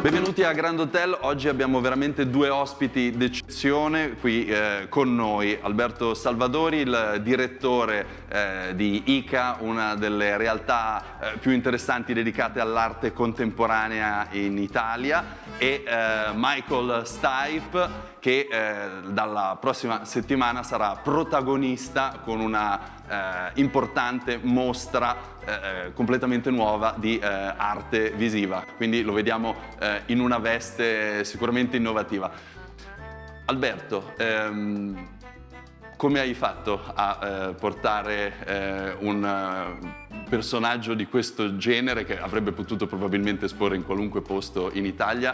Benvenuti a Grand Hotel, oggi abbiamo veramente due ospiti d'eccezione qui con noi. Alberto Salvadori, il direttore di ICA, una delle realtà più interessanti dedicate all'arte contemporanea in Italia, e Michael Stipe, che dalla prossima settimana sarà protagonista con una importante mostra completamente nuova di arte visiva, quindi lo vediamo in una veste sicuramente innovativa. Alberto, come hai fatto a portare un personaggio di questo genere, che avrebbe potuto probabilmente esporre in qualunque posto in Italia,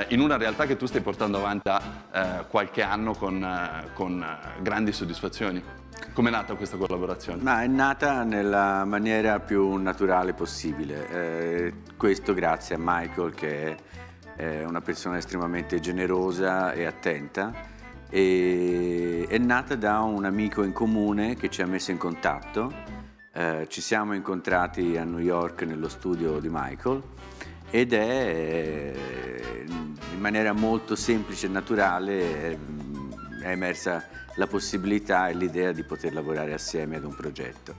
in una realtà che tu stai portando avanti da qualche anno con grandi soddisfazioni? Com'è nata questa collaborazione? Ma è nata nella maniera più naturale possibile. Questo grazie a Michael, che è una persona estremamente generosa e attenta. E è nata da un amico in comune che ci ha messo in contatto. Ci siamo incontrati a New York nello studio di Michael ed è in maniera molto semplice e naturale è emersa la possibilità e l'idea di poter lavorare assieme ad un progetto.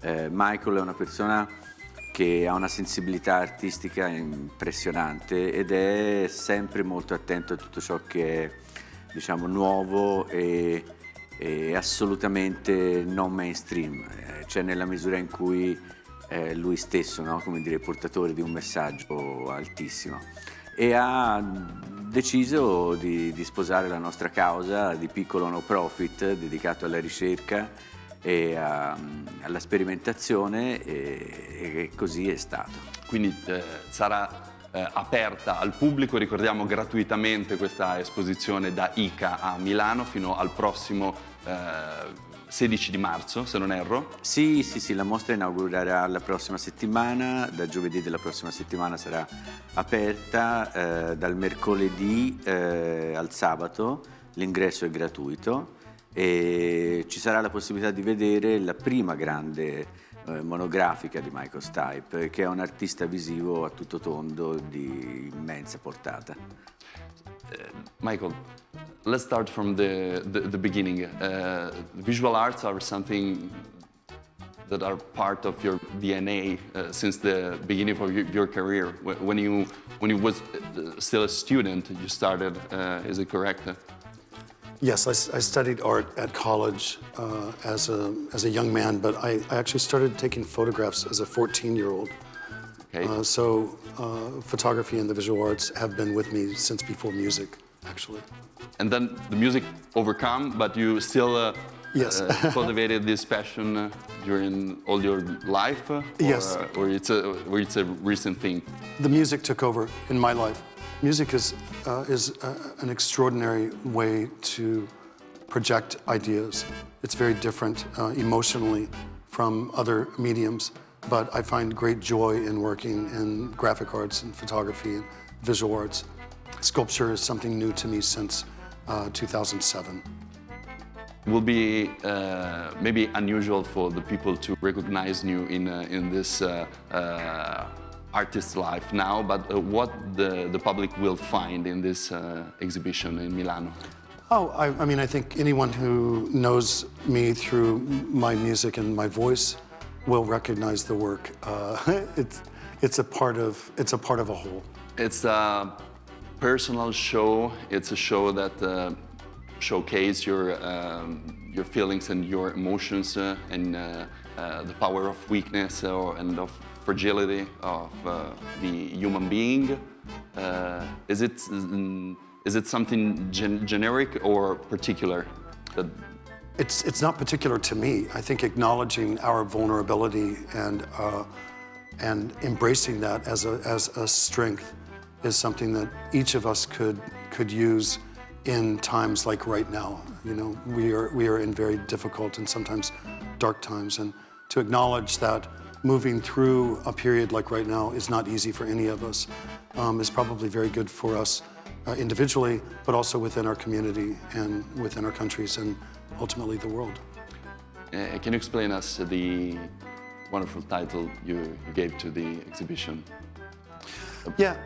Michael è una persona che ha una sensibilità artistica impressionante ed è sempre molto attento a tutto ciò che è, diciamo, nuovo e assolutamente non mainstream, cioè nella misura in cui lui stesso, no? Come dire, portatore di un messaggio altissimo, e ha deciso di sposare la nostra causa di piccolo no profit dedicato alla ricerca e alla sperimentazione, e così è stato. Quindi sarà aperta al pubblico, ricordiamo gratuitamente questa esposizione da ICA a Milano fino al prossimo 16 di marzo, se non erro. Sì, la mostra inaugurerà la prossima settimana, da giovedì della prossima settimana sarà aperta, dal mercoledì al sabato, l'ingresso è gratuito e ci sarà la possibilità di vedere la prima grande monografica di Michael Stipe, che è un artista visivo a tutto tondo di immensa portata. Michael, let's start from the beginning. Visual arts are something that are part of your DNA since the beginning of your career. When you was still a student, you started. Is it correct? Yes, I studied art at college as a young man, but I actually started taking photographs as a 14-year-old. Okay. So photography and the visual arts have been with me since before music, actually. And then the music overcome, but you still yes. Cultivated this passion during all your life? Yes. Or it's a recent thing? The music took over in my life. Music is an extraordinary way to project ideas. It's very different emotionally from other mediums, but I find great joy in working in graphic arts and photography and visual arts. Sculpture is something new to me since 2007. It will be maybe unusual for the people to recognize you in this artist's life now, but what the public will find in this exhibition in Milano? Oh, I mean, I think anyone who knows me through my music and my voice will recognize the work. It's a part of a whole. It's a personal show. It's a show that showcase your feelings and your emotions and the power of weakness and of fragility of the human being. Is it something generic or particular? It's not particular to me. I think acknowledging our vulnerability and embracing that as a strength is something that each of us could use in times like right now. You know, we are in very difficult and sometimes dark times, and to acknowledge that moving through a period like right now is not easy for any of us is probably very good for us individually, but also within our community and within our countries and ultimately the world. Can you explain us the wonderful title you gave to the exhibition? Yeah,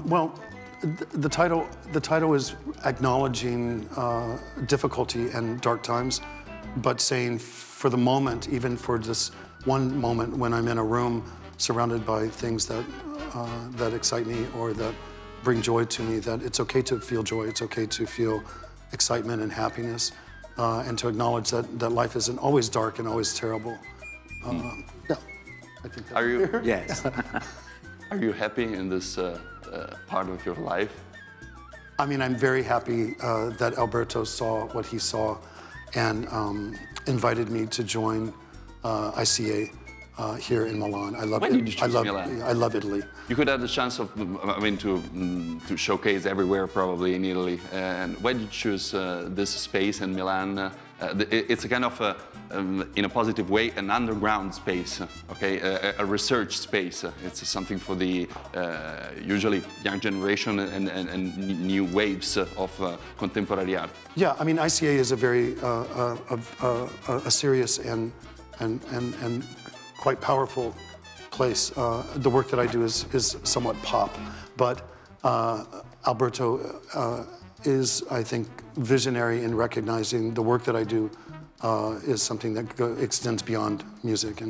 well, The title is acknowledging difficulty and dark times, but saying for the moment, even for this one moment when I'm in a room surrounded by things that excite me or that bring joy to me, that it's okay to feel joy, it's okay to feel excitement and happiness, and to acknowledge that life isn't always dark and always terrible. Yeah, I think that's Are you? Yes. Are you happy in this part of your life? I mean, I'm very happy that Alberto saw what he saw and invited me to join ICA here in Milan. I love When did you choose Milan? I love Italy. You could have the chance of, to showcase everywhere probably in Italy. And why did you choose this space in Milan? It's a kind of, in a positive way, an underground space, okay? A research space. It's something for the usually young generation and new waves of contemporary art. Yeah, I mean, ICA is a very a serious and quite powerful place. The work that I do is somewhat pop, but Alberto is, I think, visionary in recognizing the work that I do is something that extends beyond music,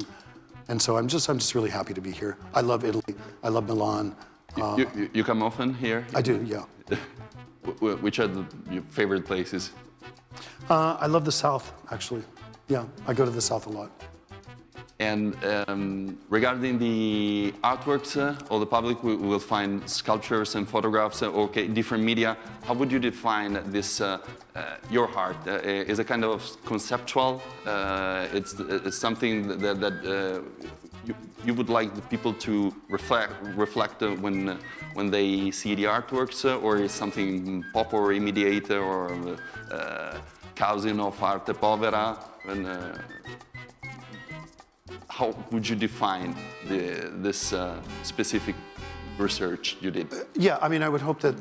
and so I'm just really happy to be here. I love Italy. I love Milan. You come often here? I do, yeah. Which are your favorite places? I love the South, actually. Yeah, I go to the South a lot. And regarding the artworks, or the public will find sculptures and photographs, okay, different media. How would you define this, your art? Is it kind of conceptual? It's something that you would like the people to reflect when they see the artworks, or is something pop or immediate, or cousin of arte povera? And, how would you define this specific research you did? Yeah, I mean, I would hope that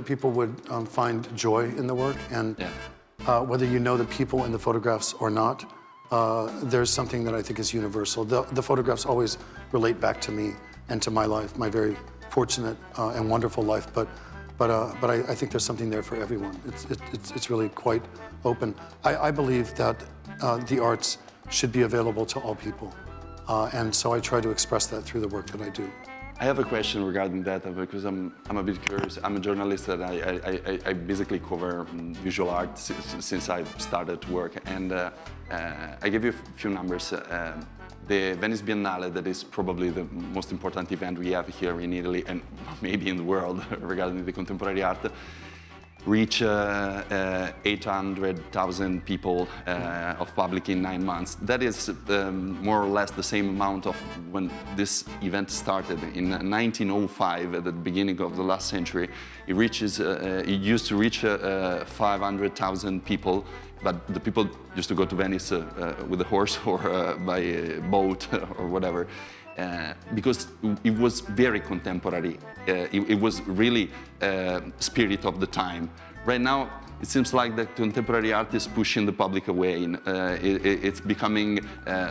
people would find joy in the work, and whether you know the people in the photographs or not, there's something that I think is universal. The photographs always relate back to me and to my life, my very fortunate and wonderful life. But I think there's something there for everyone. It's really quite open. I believe that the arts should be available to all people. And so I try to express that through the work that I do. I have a question regarding that because I'm a bit curious. I'm a journalist and I basically cover visual art since I started to work. And I give you a few numbers. The Venice Biennale, that is probably the most important event we have here in Italy and maybe in the world regarding the contemporary art, reach 800,000 people of public in 9 months. That is more or less the same amount of when this event started in 1905, at the beginning of the last century. It used to reach 500,000 people, but the people used to go to Venice with a horse or by a boat or whatever. Because it was very contemporary. It was really spirit of the time. Right now, it seems like the contemporary art is pushing the public away. It's becoming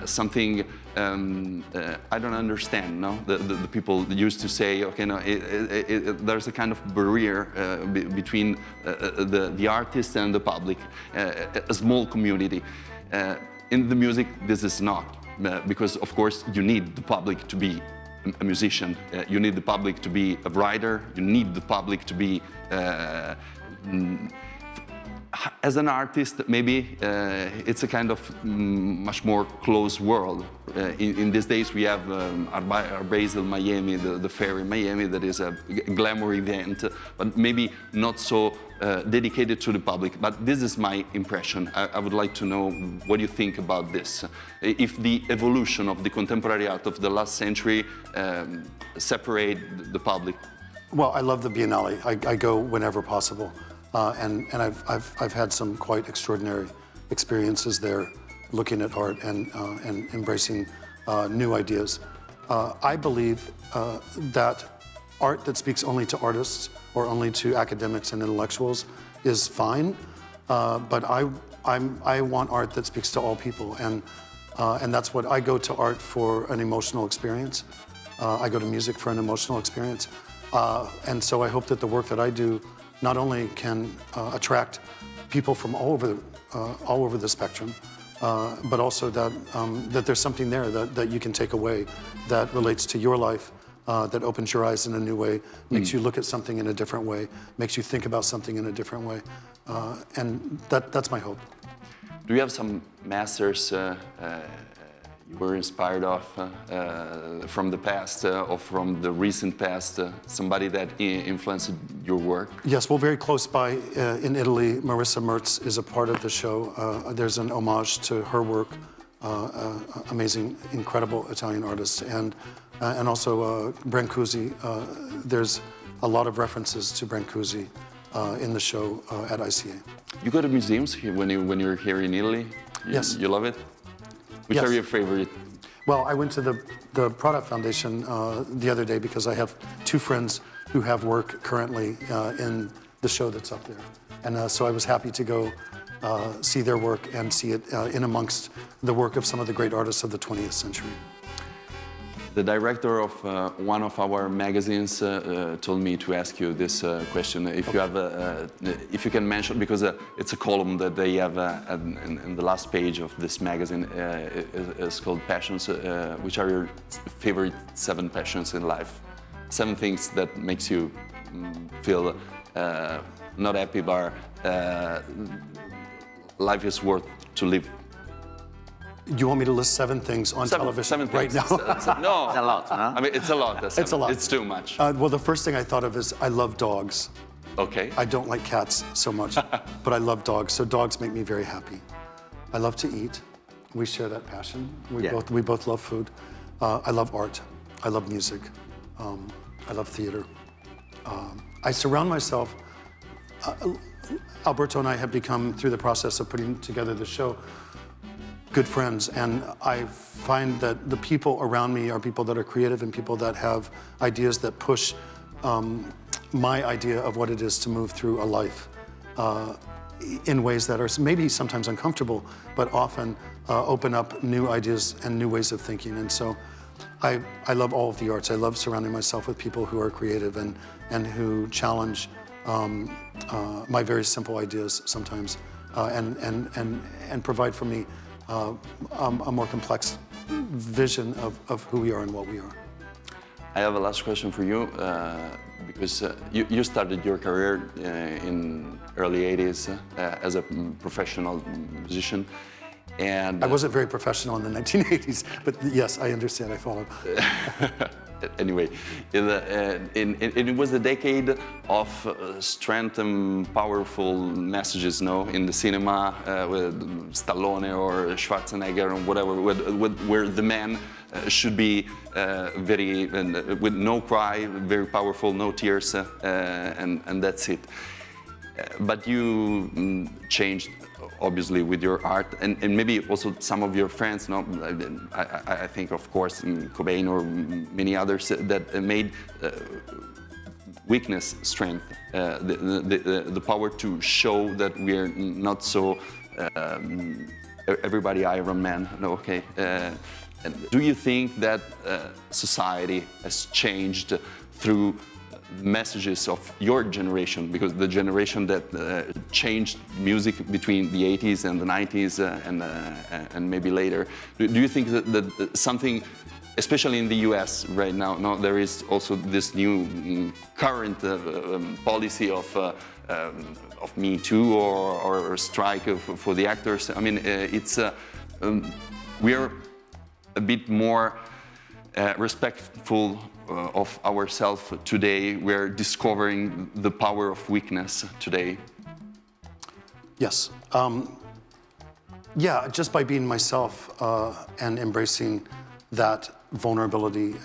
something I don't understand. No, the people used to say, okay, no, there's a kind of barrier between the artist and the public, a small community. In the music, this is not. Because, of course, you need the public to be a musician. You need the public to be a writer. You need the public to be... as an artist, maybe it's a kind of much more close world. In these days, we have our base in Miami, the fair in Miami, that is a glamour event, but maybe not so dedicated to the public. But this is my impression. I would like to know what you think about this. If the evolution of the contemporary art of the last century separate the public. Well, I love the Biennale. I go whenever possible. And I've had some quite extraordinary experiences there, looking at art and embracing new ideas. I believe that art that speaks only to artists or only to academics and intellectuals is fine, but I want art that speaks to all people, and that's what I go to art for, an emotional experience. I go to music for an emotional experience. And so I hope that the work that I do not only can attract people from all over the spectrum, but also that, that there's something there that you can take away that relates to your life, that opens your eyes in a new way, makes you look at something in a different way, makes you think about something in a different way. And that's my hope. Do you have some masters you were inspired of from the past or from the recent past, somebody that influenced your work? Yes, well, very close by in Italy, Marissa Merz is a part of the show. There's an homage to her work, amazing, incredible Italian artist, and also Brancusi. There's a lot of references to Brancusi in the show at ICA. You go to museums here when you're here in Italy? Yes. You love it? Which Yes. are your favorite? Well, I went to the Prada Foundation the other day because I have two friends who have work currently in the show that's up there. And so I was happy to go see their work and see it in amongst the work of some of the great artists of the 20th century. The director of one of our magazines told me to ask you this question. If you have, if you can mention, because it's a column that they have in the last page of this magazine. It's called Passions. Which are your favorite 7 passions in life? 7 things that makes you feel not happy, but life is worth to live. You want me to list 7 things on television 7 right things. now? No, It's a lot, huh? I mean, it's a lot. It's a lot. It's too much. Well, the first thing I thought of is I love dogs. Okay. I don't like cats so much, but I love dogs. So dogs make me very happy. I love to eat. We share that passion. We both love food. I love art. I love music. I love theater. I surround myself. Alberto and I have become, through the process of putting together the show, good friends, and I find that the people around me are people that are creative and people that have ideas that push my idea of what it is to move through a life in ways that are maybe sometimes uncomfortable, but often open up new ideas and new ways of thinking. And so I love all of the arts. I love surrounding myself with people who are creative and who challenge my very simple ideas sometimes and provide for me a more complex vision of who we are and what we are. I have a last question for you, because you started your career in early 80s as a professional musician. And I wasn't very professional in the 1980s, but yes, I understand, I follow. Anyway, it was a decade of strength and powerful messages, no, in the cinema, with Stallone or Schwarzenegger or whatever, where the man should be very, with no cry, very powerful, no tears, and that's it. But you changed, obviously, with your art, and maybe also some of your friends, no? I think, of course, Cobain or many others that made weakness strength, the power to show that we're not so everybody Iron Man, no, okay. And do you think that society has changed through messages of your generation, because the generation that changed music between the 80s and the 90s and maybe later, do you think that something, especially in the US right now, no, there is also this new current policy of Me Too or strike for the actors? I mean, it's we're a bit more respectful of ourselves today. We're discovering the power of weakness today. Yes. Yeah, just by being myself and embracing that vulnerability.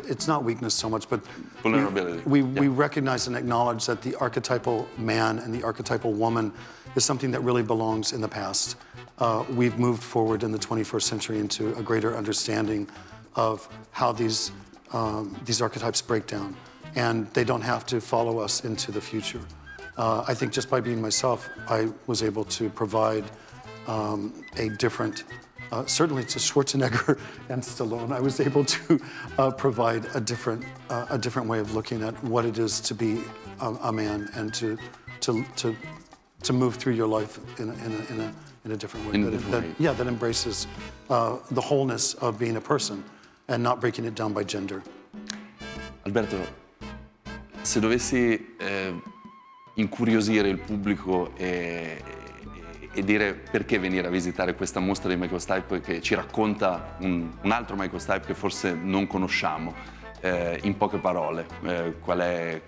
It's not weakness so much, but vulnerability. We recognize and acknowledge that the archetypal man and the archetypal woman is something that really belongs in the past. We've moved forward in the 21st century into a greater understanding of how these archetypes break down, and they don't have to follow us into the future. I think just by being myself, I was able to provide a different certainly to Schwarzenegger and Stallone, I was able to provide a different way of looking at what it is to be a man and to move through your life in a different way. That embraces the wholeness of being a person and not breaking it down by gender. Alberto, se dovessi incuriosire il pubblico e dire perché venire a visitare questa mostra di Michael Stipe che ci racconta un altro Michael Stipe che forse non conosciamo, in poche parole, qual è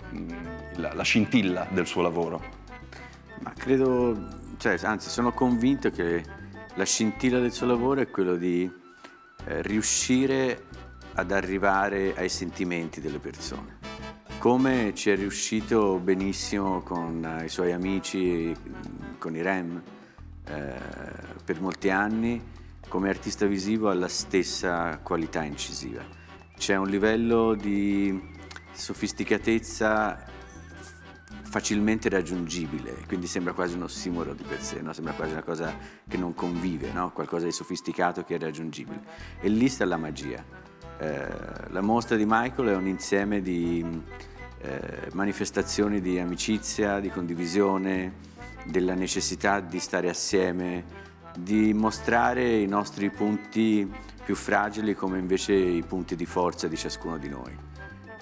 la scintilla del suo lavoro? Ma credo, anzi sono convinto che la scintilla del suo lavoro è quello di riuscire ad arrivare ai sentimenti delle persone. Come ci è riuscito benissimo con i suoi amici, con i R.E.M, per molti anni, come artista visivo ha la stessa qualità incisiva. C'è un livello di sofisticatezza facilmente raggiungibile, quindi sembra quasi un ossimoro di per sé, no? Sembra quasi una cosa che non convive, no? Qualcosa di sofisticato che è raggiungibile. E lì sta la magia. La mostra di Michael è un insieme di manifestazioni di amicizia, di condivisione, della necessità di stare assieme, di mostrare i nostri punti più fragili come invece i punti di forza di ciascuno di noi.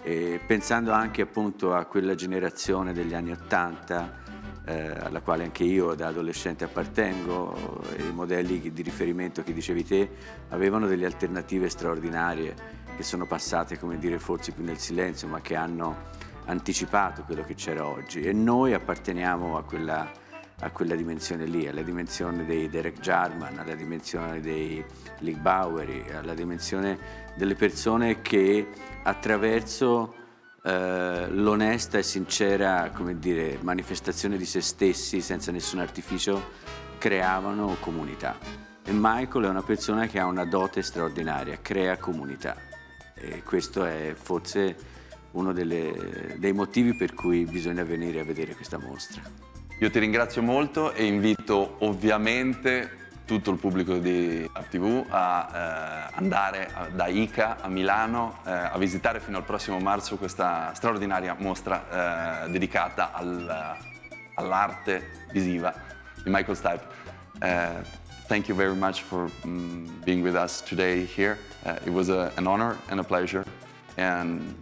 E pensando anche appunto a quella generazione degli anni '80 alla quale anche io da adolescente appartengo, i modelli di riferimento che dicevi te avevano delle alternative straordinarie che sono passate, come dire, forse più nel silenzio, ma che hanno anticipato quello che c'era oggi, e noi apparteniamo a quella dimensione lì, alla dimensione dei Derek Jarman, alla dimensione dei Lee Bowery, alla dimensione delle persone che attraverso l'onesta e sincera, come dire, manifestazione di se stessi senza nessun artificio creavano comunità. E Michael è una persona che ha una dote straordinaria, crea comunità, e questo è forse uno dei motivi per cui bisogna venire a vedere questa mostra. Io ti ringrazio molto e invito ovviamente tutto il pubblico di TV a andare da ICA a Milano a visitare fino al prossimo marzo questa straordinaria mostra dedicata all'arte visiva di Michael Stipe. Thank you very much for being with us today here. It was an honor and a pleasure, and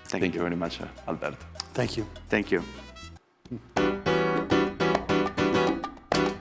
thank you very much, Alberto. Thank you. Thank you.